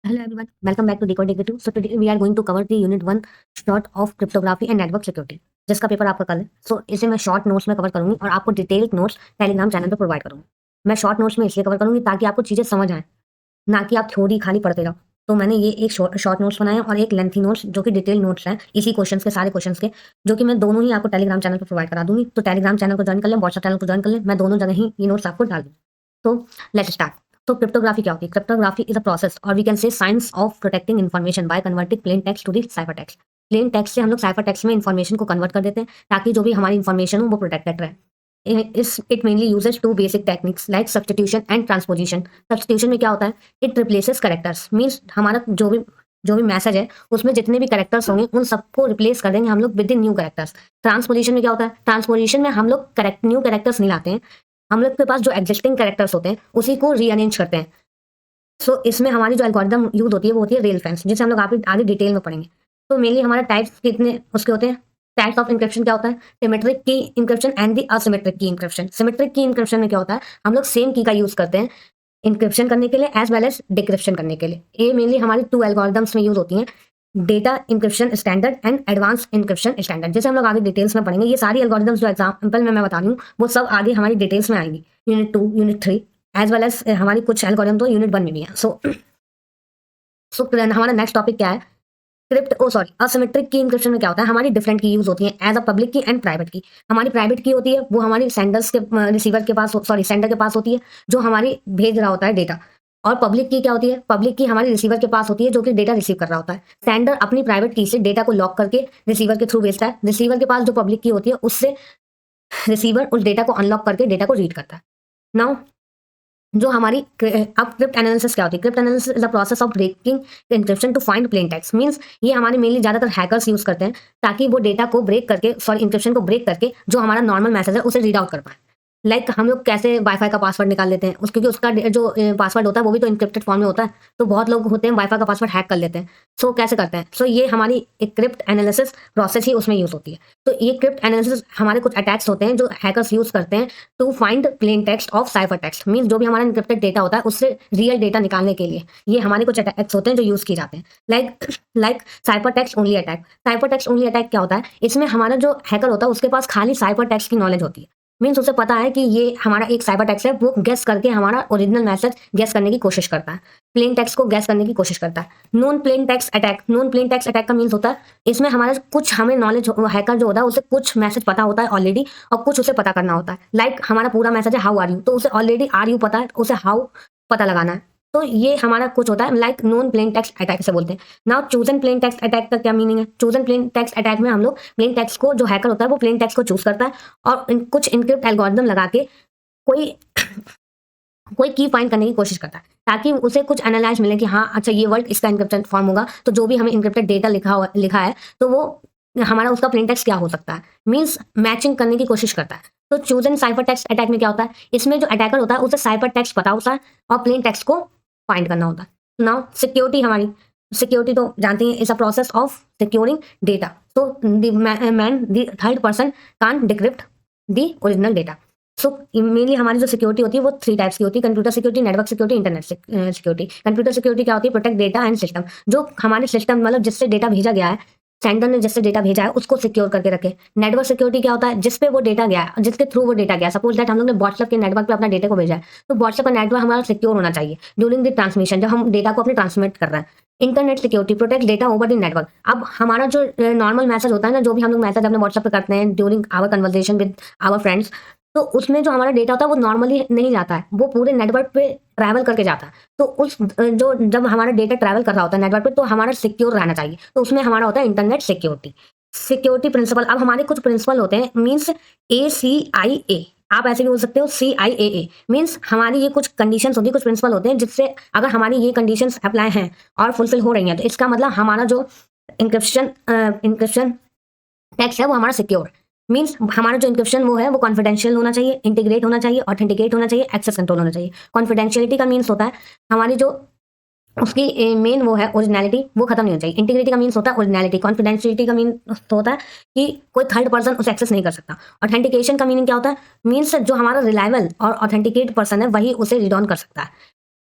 Hello everyone, welcome back to Decode Executive. So today we are going to cover the Unit 1 short of cryptography and network security, जिसका paper आपका कल है. सो इसे मैं short notes में cover करूंगी और आपको डिटेल्ड नोट्स टेलीग्राम चैनल पर प्रोवाइड करूंगी. मैं शॉर्ट नोट्स में इसलिए कवर करूंगी ताकि आपको चीज़ें समझ आए, ना कि आप थ्योरी खाली पढ़ते रहो. तो मैंने ये एक शॉर्ट नोट्स बनाए और एक लेंथी नोट्स जो कि डिटेल नोट्स हैं इसी क्वेश्चंस के, सारे क्वेश्चंस के, जो कि मैं दोनों ही आपको टेलीग्राम चैनल पर प्रोवाइड करा दूंगी. तो टेलीग्राम चैनल को ज्वाइन कर लें, व्हाट्सएप चैनल को ज्वाइन कर लें, मैं दोनों जगह ही ये नोट्स आपको डाल दूँ. तो लेट्स स्टार्ट. तो क्रिप्टोग्राफी क्या होती है? क्रिप्टोग्राफी इज अ प्रोसेस और we can say science of protecting information by converting plain text to the cipher text. Plain text से हम लोग साइफर टेक्स्ट में इन्फॉर्मेशन को कन्वर्ट कर देते हैं ताकि जो भी हमारी इन्फॉर्मेशन हो वो प्रोटेक्टेड रहे. It mainly uses two basic techniques like substitution and transposition. Substitution में क्या होता है? It replaces characters. मीन्स हमारा जो भी मैसेज है उसमें जितने भी करेक्टर्स होंगे उन सबको रिप्लेस कर देंगे हम लोग with in new characters. Transposition में क्या होता है? ट्रांसपोजिशन में हम लोग न्यू करेक्टर्स नहीं लाते हैं, हम लोग के पास जो एग्जिस्टिंग करेक्टर्स होते हैं उसी को रीअरेंज करते हैं. सो इसमें हमारी जो एल्गोरिदम यूज होती है वो होती है रेल फेंस, जिसे हम लोग आगे डिटेल में पढ़ेंगे. तो मेनली हमारे टाइप्स कितने उसके होते हैं? टाइप्स ऑफ इंक्रिप्शन क्या होता है? सिमेट्रिक की इंक्रिप्शन एंड दी असिमेट्रिक की इंक्रिप्शन. सिमेट्रिक की इंक्रिप्शन में क्या होता है? हम लोग सेम की का यूज करते हैं इंक्रिप्शन करने के लिए एज वेल एज डिक्रिप्शन करने के लिए. ये मेनली हमारी 2 एल्गोरिदम्स में यूज होती हैं, data encryption standard and advance encryption standard, जैसे हम लोग आगे डिटेल्स में पढ़ेंगे. ये सारी एल्गोरिदम्स जो एग्जाम्पल में मैं बता रही हूँ वो सब आगे हमारी डिटेल्स में आएंगी, unit 2, unit 3, as well as हमारी कुछ एल्गोरिदम तो यूनिट 1 में भी है. सो हमारा नेक्स्ट टॉपिक क्या है? असिमेट्रिक की इंक्रिप्शन में क्या होता है? हमारी डिफरेंट की यूज होती है एज अ पब्लिक की एंड प्राइवेट की. हमारी प्राइवेट की होती है वो हमारी रिसीवर के पास, सेंडर के पास होती है जो हमारी भेज रहा होता है डेटा. और पब्लिक की क्या होती है? पब्लिक की हमारी रिसीवर के पास होती है जो कि डेटा रिसीव कर रहा होता है. सेंडर अपनी प्राइवेट की से डेटा को लॉक करके रिसीवर के थ्रू भेजता है. रिसीवर के पास जो पब्लिक की होती है उससे रिसीवर उस डेटा को अनलॉक करके डेटा को रीड करता है. नाउ जो हमारी अब क्रिप्ट एनालिसिस क्या होती है? Crypt analysis is the process of breaking encryption to find plain text. Means ये हमारे मेनली ज्यादातर हैकर्स यूज करते हैं ताकि वो डेटा को ब्रेक करके, इंक्रिप्शन को ब्रेक करके जो हमारा नॉर्मल मैसेज है उसे रीड आउट कर पाए. लाइक हम लोग कैसे वाईफाई का पासवर्ड निकाल लेते हैं क्योंकि उसका जो पासवर्ड होता है वो भी तो इंक्रिप्टेड फॉर्म में होता है. तो बहुत लोग होते हैं वाईफाई का पासवर्ड हैक कर लेते हैं. सो कैसे करते हैं? सो ये हमारी एक क्रिप्ट एनालिसिस प्रोसेस ही उसमें यूज होती है. तो ये क्रिप्ट एनालिसिस हमारे कुछ अटैक्स होते हैं जो हैकर्स यूज करते हैं to find plain text of cipher text. Means जो भी हमारा इंक्रिप्टेड डेटा होता है उससे रियल डेटा निकालने के लिए ये हमारे कुछ अटैक्स होते हैं जो यूज किए जाते हैं. Like cipher text only attack. Cipher text only attack क्या होता है? इसमें हमारा जो हैकर होता है उसके पास खाली साइफर टेक्स्ट की नॉलेज होती है. मीन्स उसे पता है कि ये हमारा एक साइबर टेक्स्ट है, वो गेस करके हमारा ओरिजिनल मैसेज गेस करने की कोशिश करता है, प्लेन टेक्स्ट को गेस करने की कोशिश करता है. Non plain text attack. Non plain text attack का मीन्स होता है इसमें हमारा कुछ हमें नॉलेज, हैकर जो होता है उसे कुछ मैसेज पता होता है ऑलरेडी और कुछ उसे पता करना होता है. लाइक हमारा पूरा मैसेज है हाउ आर यू, तो उसे ऑलरेडी आर यू पता है, उसे हाउ पता लगाना है. तो ये हमारा कुछ होता है like non plain text attack से बोलते हैं. Now chosen plain text attack का क्या मीनिंग है? चूजन प्लेन टेक्स्ट अटैक में हम लोग प्लेन टेक्स्ट को, जो हैकर होता है वो प्लेन टेक्स्ट को चूज करता है और कुछ इनक्रिप्ट एल्गोरिदम लगा के कोई कोई की फाइंड करने की कोशिश करता है ताकि उसे कुछ एनालाइज मिले कि हाँ अच्छा ये वर्ड इसका इनक्रिप्टेड फॉर्म होगा. तो जो भी हमें इनक्रिप्टेड डेटा लिखा है तो वो हमारा उसका प्लेन टेक्स्ट क्या हो सकता है, मीन्स मैचिंग करने की कोशिश करता है. तो चूजन साइफर टेक्स्ट अटैक में क्या होता है? इसमें जो अटैकर होता है उसे साइफर टेक्स्ट पता होता है और प्लेन टेक्स्ट को फाइंड करना होता है. Now security. हमारी सिक्योरिटी तो जानते हैं, is a process of securing data. तो the third person can't decrypt the original data. So mainly हमारी जो सिक्योरिटी होती है वो 3 टाइप्स की होती है: computer security, network security, internet security. Computer security क्या होती है? Protect data and system. जो हमारे सिस्टम मतलब जिससे डेटा भेजा गया है, सेंडर ने जिससे डेटा भेजा है उसको सिक्योर करके रखे. नेटवर्क सिक्योरिटी क्या होता है? जिस पे वो डेटा गया है, जिसके थ्रू वो डेटा गया. सपोज दैट हम लोग ने व्हाट्सएप के नेटवर्क पे अपना डेटा को भेजा है, तो व्हाट्सएप का नेटवर्क हमारा सिक्योर होना चाहिए ड्यूरिंग द ट्रांसमिशन, जब हम डेटा को अपने ट्रांसमिट कर रहे हैं. Internet security protect data over the network. अब हमारा जो नॉर्मल मैसेज होता है ना, जो भी हम लोग मैसेज अपने व्हाट्सएप पे करते हैं during our conversation with our friends, तो उसमें जो हमारा डेटा होता है वो नॉर्मली नहीं जाता है, वो पूरे नेटवर्क पे ट्रैवल करके जाता है. तो उस जो जब हमारा डेटा ट्रैवल कर रहा होता है नेटवर्क पे तो हमारा सिक्योर रहना चाहिए. तो उसमें हमारा होता है इंटरनेट सिक्योरिटी. Security principal. अब हमारे कुछ प्रिंसिपल होते हैं, मीन्स ACIA. आप ऐसे भी बोल सकते हो CIA. मीन्स हमारी ये कुछ कंडीशंस होती है, कुछ प्रिंसिपल होते हैं जिससे अगर हमारी ये कंडीशंस अप्लाई हैं और फुलफिल हो रही हैं तो इसका मतलब हमारा जो इंक्रिप्शन टेक्स्ट है वो हमारा सिक्योर. मीन्स हमारा जो इंक्रिप्शन वो है वो कॉन्फिडेंशियल होना चाहिए, इंटीग्रेट होना चाहिए, ऑथेंटिकेट होना चाहिए, एक्सेस कंट्रोल होना चाहिए. कॉन्फिडेंशियलिटी का मीन्स होता है हमारी जो उसकी मेन वो है ओरिजिनलिटी, वो खत्म नहीं होनी चाहिए. इंटीग्रिटी का मीन्स होता है ओरिजिनलिटी. कॉन्फिडेंशियलिटी का मीन होता है कि कोई थर्ड पर्सन उसे एक्सेस नहीं कर सकता. ऑथेंटिकेशन का मीनिंग क्या होता है? मीन्स जो हमारा रिलायबल और ऑथेंटिकेट पर्सन है वही उसे रीड ऑन कर सकता है.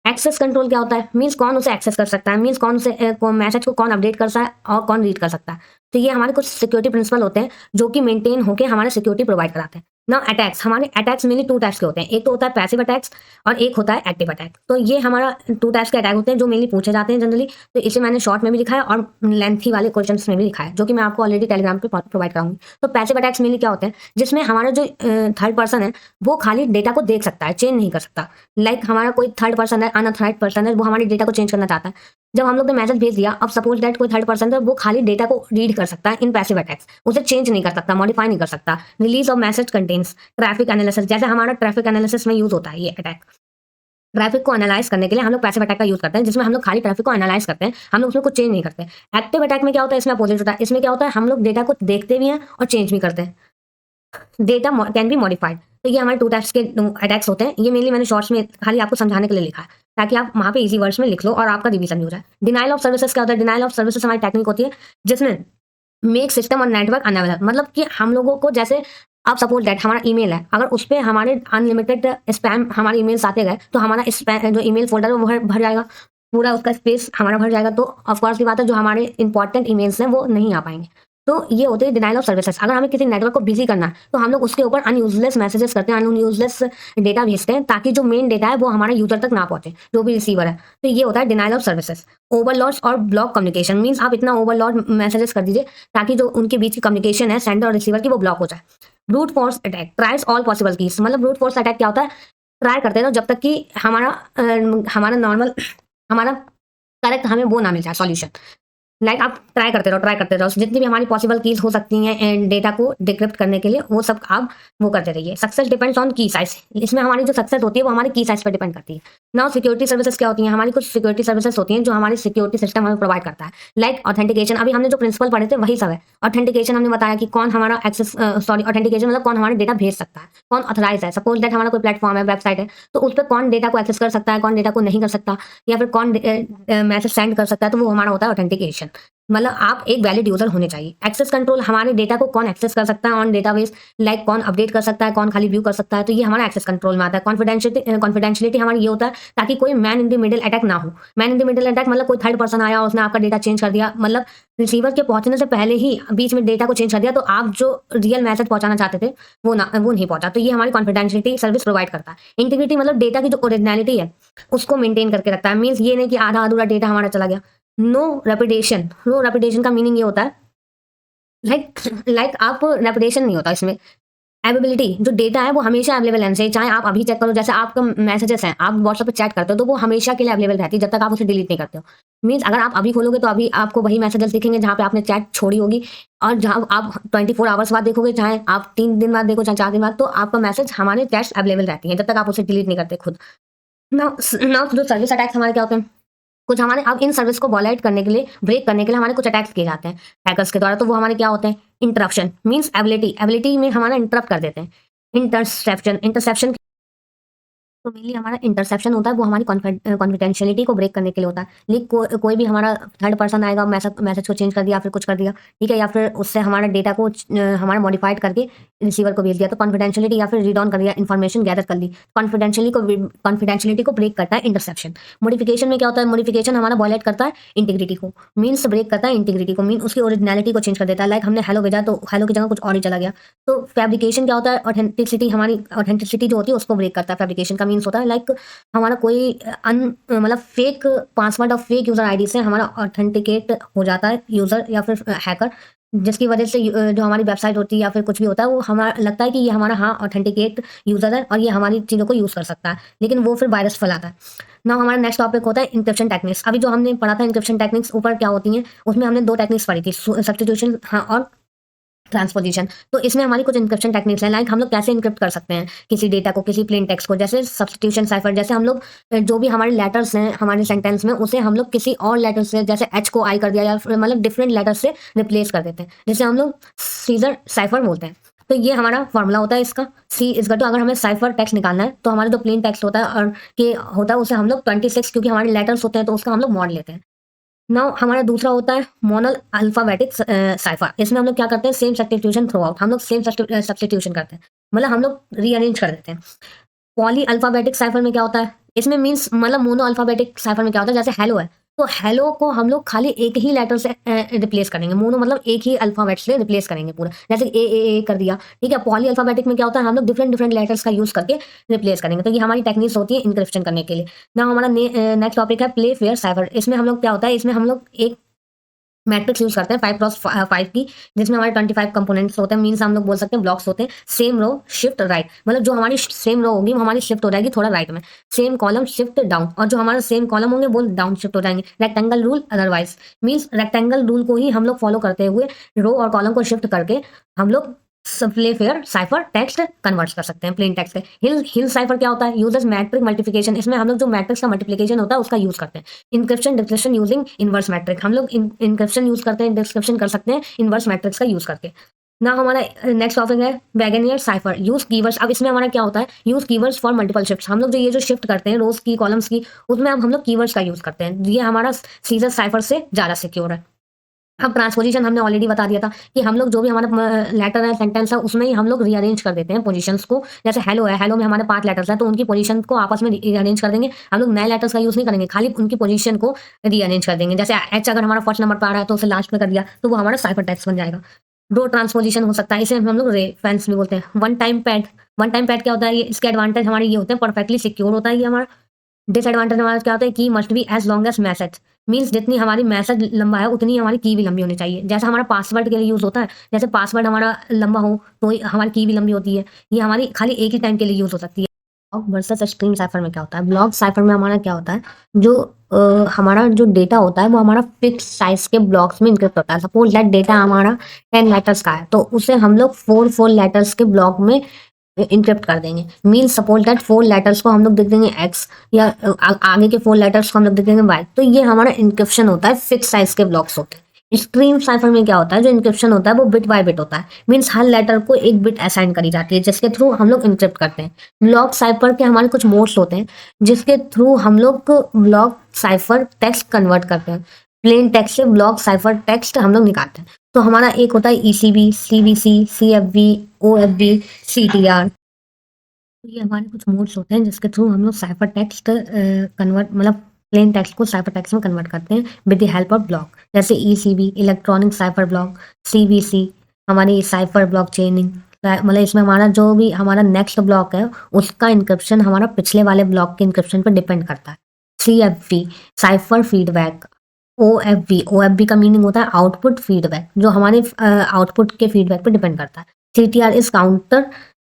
एक्सेस कंट्रोल क्या होता है, मीन्स कौन उसे एक्सेस कर सकता है, मीन्स कौन से मैसेज को कौन अपडेट कर सकता है और कौन रीड कर सकता है। तो ये हमारे कुछ सिक्योरिटी प्रिंसिपल होते हैं जो कि मेंटेन होकर हमारे सिक्योरिटी प्रोवाइड कराते हैं। ना अटैक्स, हमारे अटैक्स मेनली 2 टाइप्स के होते हैं, एक तो होता है पैसिव अटैक्स और एक होता है एक्टिव अटैक। तो ये हमारा 2 टाइप्स के अटैक होते हैं जो मेनली पूछे जाते हैं जनरली। तो इसे मैंने शॉर्ट में भी लिखा है और लेंथी वाले क्वेश्चंस में भी लिखा है, जो कि मैं आपको ऑलरेडी टेलीग्राम पे प्रोवाइड कराऊंगी। तो पैसिव अटैक्स मेनली क्या होते हैं, जिसमें हमारा जो थर्ड पर्सन है वो खाली डेटा को देख सकता है, चेंज नहीं कर सकता। लाइक हमारा कोई थर्ड पर्सन है, अनऑथराइज्ड पर्सन है, वो हमारे डेटा को चेंज करना चाहता है। जब हम लोग ने मैसेज भेज दिया, अब सपोज दैट कोई थर्ड पर्सन है, वो खाली डेटा को रीड कर सकता है इन पैसिव अटैक्स, उसे चेंज नहीं कर सकता, मॉडिफाई नहीं कर सकता। Release of message contains traffic analysis, जैसे हमारा ट्रैफिक एनालिसिस में यूज होता है ये अटैक। ट्रैफिक को एनालाइज करने के लिए हम लोग पैसिव अटैक का यूज करते हैं, जिसमें हम लोग खाली ट्रैफिक को एनालाइज करते हैं, हम लोग उसमें कुछ चेंज नहीं करते। एक्टिव अटैक में क्या होता है, इसमें अपोजिट होता है। इसमें क्या होता है, हम लोग डेटा को देखते भी हैं और चेंज भी करते हैं। Data can be modified. तो ये हमारे 2 टाइप्स के अटैक्स होते हैं। ये मेनली मैंने शॉर्ट्स में खाली आपको समझाने के लिए लिखा है, ताकि आप वहाँ पे इजी वर्ड्स में लिख लो और आपका रिवीजन भी हो जाए। डिनाइल ऑफ सर्विसेज क्या होता है, डिनाइल ऑफ सर्विसेज हमारी टेक्निक होती है जिसमें मेक सिस्टम और नेटवर्क अनअवेलेबल, मतलब कि हम लोगों को, जैसे आप सपोज दैट हमारा ईमेल है, अगर उस पर हमारे अनलिमिटेड स्पैम हमारे ईमेल्स आते गए तो हमारा स्पैम जो ईमेल फोल्डर है वो भर जाएगा, पूरा उसका स्पेस हमारा भर जाएगा। तो ऑफकोर्स की बात है, जो हमारे इंपॉर्टेंट ईमेल्स हैं वो नहीं आ पाएंगे। तो ये होते हैं डिनाइल ऑफ सर्विसेज। अगर हमें किसी नेटवर्क को बिजी करना है तो हम लोग उसके ऊपर अनयूजलेस मैसेजेस करते हैं, अनयूजलेस डेटा भेजते हैं, ताकि जो मेन डेटा है वो हमारे यूजर तक ना पहुंचे, जो भी रिसीवर है। तो ये होता है डिनाइल ऑफ सर्विसेज। ओवरलोड्स और ब्लॉक कम्युनिकेशन, मीन्स आप इतना ओवरलोड मैसेजेस कर दीजिए ताकि जो उनके बीच की कम्युनिकेशन है सेंडर और रिसीवर की, वो ब्लॉक हो जाए। Brute force attack tries all possible keys, मतलब ब्रूट फोर्स अटैक क्या होता है, ट्राई करते रहो जब तक कि हमारा नॉर्मल हमारा करेक्ट हमें वो ना मिल जाए सॉल्यूशन। लाइक आप ट्राई करते रहो, जितनी भी हमारी पॉसिबल कीज हो सकती हैं एंड डेटा को डिक्रिप्ट करने के लिए, वो सब आप वो करते रहिए। सक्सेस डिपेंड्स ऑन की साइज, इसमें हमारी जो सक्सेस होती है वो हमारी की साइज पर डिपेंड करती है। नाउ सिक्योरिटी सर्विसेज क्या होती हैं, हमारी कुछ सिक्योरिटी सर्विसेज होती हैं जो हमारी सिक्योरिटी सिस्टम हमें प्रोवाइड करता है। लाइक ऑथेंटिकेशन, अभी हमने जो प्रिंसिपल पढ़े थे वही सब है। ऑथेंटिकेशन हमने बताया कि कौन हमारा एक्सेस ऑथेंटिकेशन मतलब कौन हमारे डेटा भेज सकता है, कौन ऑथराइज है। सपोज दैट हमारा कोई प्लेटफॉर्म है, वेबसाइट है, तो उस पर कौन डेटा को एक्सेस कर सकता है, कौन डेटा को नहीं कर सकता, या फिर कौन मैसेज सेंड कर सकता है, तो वो हमारा होता है ऑथेंटिकेशन। मतलब आप एक वैलिड यूजर होने चाहिए। एक्सेस कंट्रोल, हमारे डेटा को कौन एक्सेस कर सकता है ऑन डेटाबेस, लाइक कौन अपडेट कर सकता है, कौन खाली व्यू कर सकता है, तो ये हमारा एक्सेस कंट्रोल में आता है। कॉन्फिडेंशियलिटी हमारी ये होता है ताकि कोई man in the middle attack ना हो। Man in the middle attack मतलब कोई थर्ड पर्सन आया, उसने आपका डेटा चेंज कर दिया, मतलब रिसीवर के पहुंचने से पहले ही बीच में डेटा को चेंज कर दिया, तो आप जो रियल मैसेज पहुंचाना चाहते थे वो नहीं पहुंचा। तो ये हमारी कॉन्फिडेंशियलिटी सर्विस प्रोवाइड करता है। इंटीग्रिटी मतलब डेटा की जो ओरिजिनलिटी है उसको मेंटेन करके रखता है, मीन्स ये नहीं कि आधा अधूरा डेटा हमारा चला गया। नो रेपुटेशन का मीनिंग ये होता है लाइक आप रेपुटेशन नहीं होता इसमें। अवेलेबिलिटी, जो डेटा है वो हमेशा अवेलेबल रहना चाहिए, चाहे आप अभी चेक करो। जैसे आपका मैसेजेस हैं, आप व्हाट्सएप पे चैट करते हो तो वो हमेशा के लिए अवेलेबल रहती है जब तक आप उसे डिलीट नहीं करते हो। मीन्स अगर आप अभी खोलोगे तो अभी आपको वही मैसेजेस दिखेंगे जहाँ पे आपने चैट छोड़ी होगी, और जहाँ आप 24 आवर्स बाद देखोगे, चाहे आप 3 दिन बाद देखो, चाहे 4 दिन बाद, तो आपका मैसेज हमारे चैट्स अवेलेबल रहती है जब तक आप उसे डिलीट नहीं करते खुद। नाउ जो सर्विस अटैक्स हमारे क्या होते हैं, कुछ हमारे अब इन सर्विस को वॉलेट करने के लिए, ब्रेक करने के लिए हमारे कुछ अटैक्स किए जाते हैं हैकर्स के द्वारा। तो वो हमारे क्या होते हैं, इंटरप्शन, मींस एबिलिटी में हमारा इंटरप्ट कर देते हैं। इंटरसेप्शन तो मेनली हमारा इंटरसेप्शन होता है, वो हमारी कॉन्फिडेंशियलिटी को ब्रेक करने के लिए होता है। लेकिन कोई भी हमारा थर्ड पर्सन आएगा, मैसेज को चेंज कर दिया, फिर कुछ कर दिया, ठीक है, या फिर उससे हमारा डेटा को हमारा मॉडिफाइड करके रिसीवर को भेज दिया, तो कॉन्फिडेंशियलिटी या फिर रीड ऑन कर दिया, इन्फॉर्मेशन गैदर कर ली। कॉन्फिडेंशियलिटी को ब्रेक करता है इंटरसेप्शन। मॉडिफिकेशन में क्या होता है, मॉडिफिकेशन हमारा वॉलेट करता है इंटीग्रिटी को, मीन्स ब्रेक करता है इंटीग्रिटी को, मीन उसकी ओरिजिनलिटी को चेंज कर देता है। लाइक हमने हेलो भेजा तो हेलो की जगह कुछ और ही चला गया। तो फैब्रिकेशन क्या होता है, हमारी ऑथेंटिसिटी जो होती है उसको ब्रेक करता है। फैब्रिकेशन का मीन्स होता है लाइक हमारा कोई मतलब फेक पासवर्ड और फेक यूजर आईडी से हमारा ऑथेंटिकेट हो जाता है यूजर या फिर हैकर, जिसकी वजह से जो हमारी वेबसाइट होती है या फिर कुछ भी होता है वो हमारा लगता है कि ये हमारा हाँ ऑथेंटिकेट यूजर है और ये हमारी चीज़ों को यूज़ कर सकता है, लेकिन वो फिर वायरस फैलाता है ना। हमारा नेक्स्ट टॉपिक होता है इंक्रिप्शन टेक्निक्स। अभी जो हमने पढ़ा था इंक्रिप्शन टेक्निक्स ऊपर क्या होती हैं, उसमें हमने 2 टेक्निक्स पढ़ी थी, सब्स्टिट्यूशन हाँ और ट्रांसपोजिशन। तो इसमें हमारी कुछ इंक्रिप्शन टेक्निक्स हैं, लाइक हम लोग कैसे इंक्रिप्ट कर सकते हैं किसी डेटा को, किसी प्लेन टेक्स्ट को, जैसे सब्स्टिट्यूशन साइफर। जैसे हम लोग जो भी हमारे लेटर्स हैं हमारे सेंटेंस में, उसे हम लोग किसी और लेटर से, जैसे एच को आई कर दिया या फिर मतलब डिफरेंट लेटर से रिप्लेस कर देते हैं, जैसे हम लोग सीजर साइफर बोलते हैं। तो ये हमारा फॉर्मूला होता है इसका, सी इज इक्वल टू, अगर हमें साइफर टेक्स्ट निकालना है तो हमारा जो प्लेन टेक्स्ट होता है और के होता है उसे हम लोग 26, क्योंकि हमारे लेटर्स होते हैं तो उसका हम लोग मॉड लेते हैं। नाउ हमारा दूसरा होता है मोनल अल्फाबेटिक साइफर। इसमें हम लोग क्या करते हैं, सेम सब्स्टिट्यूशन थ्रू आउट, हम लोग सेम सब्स्टिट्यूशन करते हैं, मतलब हम लोग रीअरेंज कर देते हैं। पॉली अल्फाबेटिक साइफर में क्या होता है, इसमें मीन्स मतलब मोनो अल्फाबेटिक साइफर में क्या होता है, जैसे हेलो है, तो हेलो को हम लोग खाली एक ही लेटर से रिप्लेस करेंगे। मोनो मतलब एक ही अल्फाबेट से रिप्लेस करेंगे पूरा, जैसे ए कर दिया, ठीक है। पॉली अल्फाबेटिक में क्या होता है, हम लोग डिफरेंट डिफरेंट लेटर्स का यूज करके रिप्लेस करेंगे। तो ये हमारी टेक्निक्स होती है इंक्रिप्शन करने के लिए ना। हमारा नेक्स्ट टॉपिक है प्ले फेयर साइफर। इसमें हम लोग क्या होता है, इसमें हम लोग एक मैट्रिक्स यूज करते हैं 5x5 की, जिसमें हमारे 25 कंपोनेंट्स होते हैं। मीन्स हम लोग बोल सकते हैं ब्लॉक्स होते हैं। सेम रो शिफ्ट राइट, मतलब जो हमारी सेम रो होगी वो हमारी शिफ्ट हो जाएगी थोड़ा राइट में। सेम कॉलम शिफ्ट डाउन, और जो हमारे सेम कॉलम होंगे वो डाउन शिफ्ट हो जाएंगे। Rectangle rule otherwise, means rectangle rule को ही हम लोग फॉलो करते हुए रो और कॉलम को शिफ्ट करके हम लोग play fair cipher text convert कर सकते हैं प्लेन टेक्स्ट। हिल साइफर क्या होता है, यूजेस मैट्रिक मल्टीप्लिकेशन। इसमें हम लोग जो मैट्रिक्स का मल्टीप्लिकेशन होता है उसका यूज करते हैं। Encryption description using inverse matrix, हम लोग इंक्रिप्शन यूज करते हैं, डिस्क्रिप्शन कर सकते हैं इनवर्स मैट्रिक्स का यूज करके ना। हमारा नेक्स्ट टॉपिक है वैगनियर साइफर यूज कीवर्ड्स। अब इसमें हमारा क्या होता है, use keywords for multiple shift. हम लोग जो ये जो शिफ्ट करते हैं रोज की कॉलम्स की, उसमें अब हम लोग कीवर्ड्स का यूज करते हैं। ये हमारा सीजर साइफर से ज्यादा सिक्योर है। अब ट्रांसपोजिशन हमने ऑलरेडी बता दिया था कि हम लोग जो भी हमारा लेटर है सेंटेंस है उसमें ही हम लोग रीअरेंज कर देते हैं पोजीशंस को। जैसे हेलो है, हेलो में हमारे 5 लेटर्स हैं तो उनकी पोजीशन को आपस में रीअरेंज कर देंगे। हम लोग नए लेटर्स का यूज नहीं करेंगे, खाली उनकी पोजीशन को रीअरेंज कर देंगे। जैसे एच अगर हमारा फर्स्ट नंबर पर आ रहा है तो उसे लास्ट में कर दिया तो वो हमारा साइफर टेक्स्ट बन जाएगा। रो ट्रांसपोजिशन हो सकता है, इसे हम लोग रेफरेंस भी बोलते हैं। वन टाइम पैड क्या होता है, ये इसके एडवांटेज हमारे ये होते हैं, परफेक्टली सिक्योर होता है ये हमारा। डिसएडवांटेज हमारा क्या होता है, key must be as long as message. Means जितनी हमारी मैसेज लंबा है उतनी हमारी की भी लंबी होनी चाहिए। जैसा हमारा पासवर्ड के लिए यूज होता है, जैसे पासवर्ड हमारा लंबा हो तो हमारी की भी लंबी होती है। ये हमारी खाली एक ही टाइम के लिए यूज हो सकती है। ब्लॉक वर्सेस स्ट्रीम साइफर में क्या होता है, ब्लॉक साइफर में हमारा क्या होता है, जो हमारा जो डेटा होता है वो हमारा फिक्स साइज के ब्लॉक्स में इंक्रिप्ट होता है। सपोज दैट डेटा हमारा 10 लेटर्स का है तो उसे हम लोग 4 लेटर्स के ब्लॉक में इंक्रिप्ट कर देंगे। मीन सपोज दैट 4 लेटर्स को हम लोग लिख देंगे एक्स, या आगे के 4 लेटर्स को हम लोग लिख देंगे वाई। तो ये हमारा इंक्रिप्शन होता है, फिक्स साइज के ब्लॉक्स होते हैं। स्ट्रीम साइफर में क्या होता है, जो इंक्रिप्शन होता है वो बिट बाय बिट होता है। मीन्स हर लेटर को एक बिट असाइन करी जाती है जिसके थ्रू हम लोग इंक्रिप्ट करते हैं। ब्लॉक साइफर के हमारे कुछ मोड्स होते हैं जिसके थ्रू हम लोग ब्लॉक साइफर टेक्स्ट कन्वर्ट करते हैं। प्लेन टेक्स्ट से ब्लॉक साइफर टेक्स्ट हम लोग निकालते हैं। तो हमारा एक होता है ECB, CBC, CFB, OFB, CTR. तो ये हमारे कुछ मोड्स होते हैं जिसके थ्रू हम लोग साइफर टेक्स्ट कन्वर्ट, मतलब प्लेन टेक्स्ट को साइफर टेक्स्ट में कन्वर्ट करते हैं with the help of block. जैसे ECB electronic cipher block, CBC हमारी साइफर ब्लॉक चेनिंग, मतलब इसमें हमारा जो भी हमारा नेक्स्ट ब्लॉक है उसका इंक्रिप्शन हमारा पिछले वाले ब्लॉक के इंक्रिप्शन पर डिपेंड करता है। सीएफबी साइफर फीडबैक, ओएफबी का मीनिंग होता है आउटपुट फीडबैक, जो हमारे आउटपुट के फीडबैक पर डिपेंड करता है। सीटीआर इज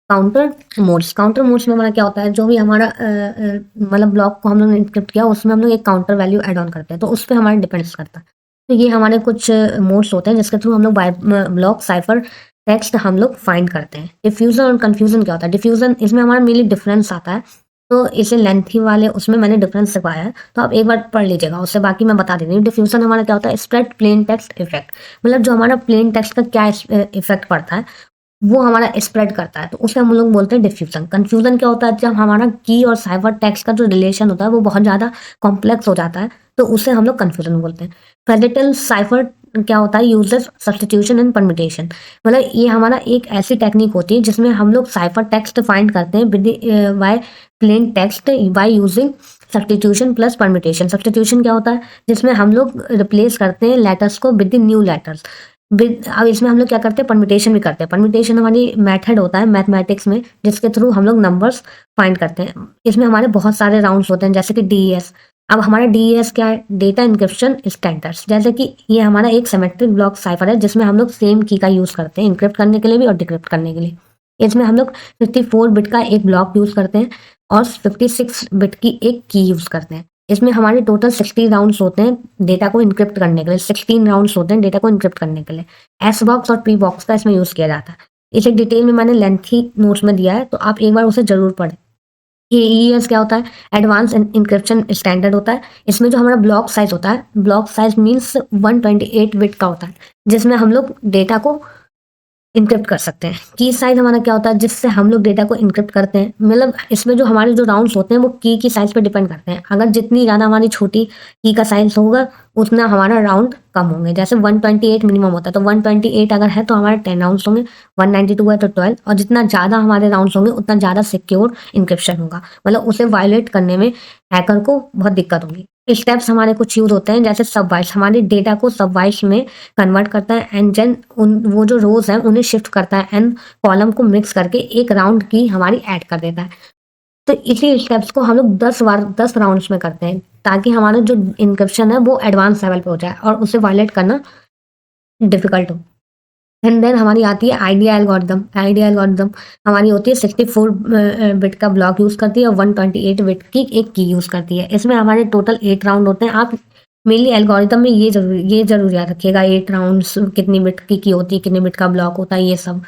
काउंटर मोड्स में हमारा क्या होता है, जो भी हमारा मतलब ब्लॉक को हम लोग ने इंक्रिप्ट किया उसमें हम लोग एक काउंटर वैल्यू ऐड ऑन करते हैं, तो उस पर हमारा डिपेंड्स करता है। तो ये हमारे कुछ मोड्स होते हैं जिसके थ्रू हम लोग बाय ब्लॉक साइफर टेक्स्ट हम लोग फाइंड करते हैं। डिफ्यूजन और कन्फ्यूजन क्या होता है, डिफ्यूजन इसमें हमारा मेनली डिफरेंस आता है, तो इसे लेंथी वाले उसमें मैंने डिफरेंस सिखाया है तो आप एक बार पढ़ लीजिएगा, उससे बाकी मैं बता देती हूँ। डिफ्यूजन हमारा क्या होता है, स्प्रेड प्लेन टेक्स्ट इफेक्ट, मतलब जो हमारा प्लेन टेक्स्ट का क्या इफेक्ट पड़ता है वो हमारा स्प्रेड करता है, तो उसे हम लोग बोलते हैं डिफ्यूजन। कंफ्यूजन क्या होता है, जब हमारा की और साइफर टेक्स्ट का जो रिलेशन होता है वो बहुत ज़्यादा कॉम्प्लेक्स हो जाता है तो उसे हम लोग कंफ्यूजन बोलते हैं। फेडेटल साइफर क्या होता है, यूजेस सब्स्टिट्यूशन एंड परम्यूटेशन, मतलब ये हमारा एक ऐसी टेक्निक होती है जिसमें हम लोग साइफर टेक्स्ट फाइंड करते हैं by plain text by using substitution plus permutation. Substitution क्या होता है, जिसमें हम लोग रिप्लेस करते हैं लेटर्स को विद द न्यू लेटर्स। अब इसमें हम लोग क्या करते हैं, परम्यूटेशन भी करते हैं। परम्यूटेशन हमारी मेथड होता है मैथमेटिक्स में जिसके थ्रू हम लोग नंबर्स फाइंड करते हैं। इसमें हमारे बहुत सारे राउंड्स होते हैं जैसे कि डीईएस। अब हमारा डीईएस क्या है, डेटा इंक्रिप्शन स्टैंडर्ड्स, जैसे कि ये हमारा एक सिमेट्रिक ब्लॉक साइफर है जिसमें हम लोग सेम की का यूज करते हैं इंक्रिप्ट करने के लिए भी और डिक्रिप्ट करने के लिए। इसमें हम लोग 54 बिट का एक ब्लॉक यूज करते हैं और 56 बिट की एक की यूज करते हैं। इसमें हमारे टोटल 60 राउंड्स होते हैं डेटा को इनक्रिप्ट करने के लिए, 16 राउंड्स होते हैं डेटा को इनक्रिप्ट करने के लिए। एस बॉक्स और पी बॉक्स का इसमें यूज किया जाता है। इसे डिटेल में मैंने लेंथी नोट्स में दिया है तो आप एक बार उसे जरूर पढ़ें। एईएस क्या होता है, एडवांस इंक्रिप्शन स्टैंडर्ड होता है। इसमें जो हमारा ब्लॉक साइज होता है, ब्लॉक साइज मीन्स 128 बिट का होता है जिसमें हम लोग डेटा को इंक्रिप्ट कर सकते हैं। की साइज हमारा क्या होता है, जिससे हम लोग डेटा को इंक्रिप्ट करते हैं, मतलब इसमें जो हमारे जो राउंड्स होते हैं वो की साइज पे डिपेंड करते हैं। अगर जितनी ज़्यादा हमारी छोटी की का साइज होगा उतना हमारा राउंड कम होंगे। जैसे 128 मिनिमम होता है, तो 128 अगर है तो हमारे 10 राउंड्स होंगे, 192 है तो 12, और जितना ज़्यादा हमारे राउंड्स होंगे उतना ज़्यादा सिक्योर इंक्रिप्शन होगा, मतलब उसे वायलेट करने में हैकर को बहुत दिक्कत होगी। स्टेप्स हमारे कुछ यूज होते हैं, जैसे सब वाइल्स हमारे डेटा को सब वाइल्स में कन्वर्ट करता है, एंड देन उन वो जो रोज हैं उन्हें शिफ्ट करता है, एंड कॉलम को मिक्स करके एक राउंड की हमारी ऐड कर देता है। तो इसी स्टेप्स को हम लोग 10 राउंड्स में करते हैं, ताकि हमारा जो इंक्रिप्शन है वो एडवांस लेवल पे हो जाए और उसे वायलेट करना डिफिकल्ट हो। एंड देन हमारी आती है आइडिया एल्गोरिदम। आइडिया एल्गोरिदम हमारी होती है 64 बिट का ब्लॉक यूज़ करती है और 128 बिट की एक की यूज़ करती है। इसमें हमारे टोटल 8 राउंड होते हैं। आप मेनली एल्गोरिदम में ये जरूर याद रखिएगा, 8 राउंड्स कितनी बिट की होती है, कितने बिट का ब्लॉक होता है, ये सब।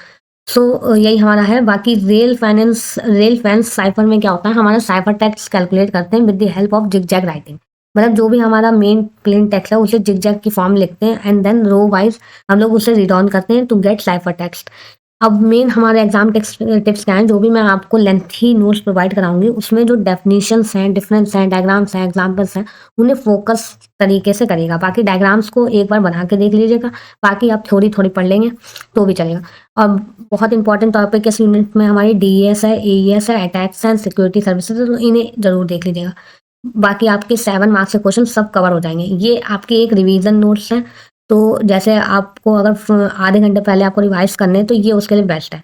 सो यही हमारा है। बाकी रेल फैंस साइफर में क्या होता है, हमारा साइफर टेक्स्ट कैलकुलेट करते हैं with the help of zigzag writing. मतलब जो भी हमारा मेन प्लेन टेक्स्ट है उसे जिगजैग की फॉर्म लिखते हैं, एंड देन रो वाइज हम लोग उसे रीड ऑन करते हैं टू गेट साइफर टेक्स्ट। अब मेन हमारे एग्जाम टिप्स क्या हैं, जो भी मैं आपको लेंथी नोट्स प्रोवाइड कराऊंगी उसमें जो डेफिनेशंस हैं, डिफरेंस हैं, डायग्राम्स हैं, एग्जाम्पल्स हैं, उन्हें फोकस तरीके से करिएगा। बाकी डायग्राम्स को एक बार बना के देख लीजिएगा, बाकी आप थोड़ी थोड़ी पढ़ लेंगे तो भी चलेगा। और बहुत इंपॉर्टेंट टॉपिक इस यूनिट में हमारी डीईएस है, एईएस है, अटैक्स एंड सिक्योरिटी सर्विसेज है, तो इन्हें जरूर देख लीजिएगा। बाकी आपके 7 मार्क्स के क्वेश्चन सब कवर हो जाएंगे। ये आपके एक रिवीजन नोट्स हैं, तो जैसे आपको अगर आधे घंटे पहले आपको रिवाइज करने हैं तो ये उसके लिए बेस्ट है।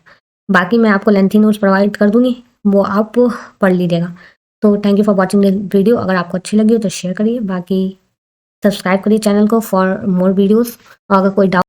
बाकी मैं आपको लेंथी नोट्स प्रोवाइड कर दूंगी, वो आप पढ़ लीजिएगा। तो thank you for watching this video. अगर आपको अच्छी लगी हो तो शेयर करिए, बाकी सब्सक्राइब करिए चैनल को फॉर मोर वीडियोस। और अगर कोई डाउट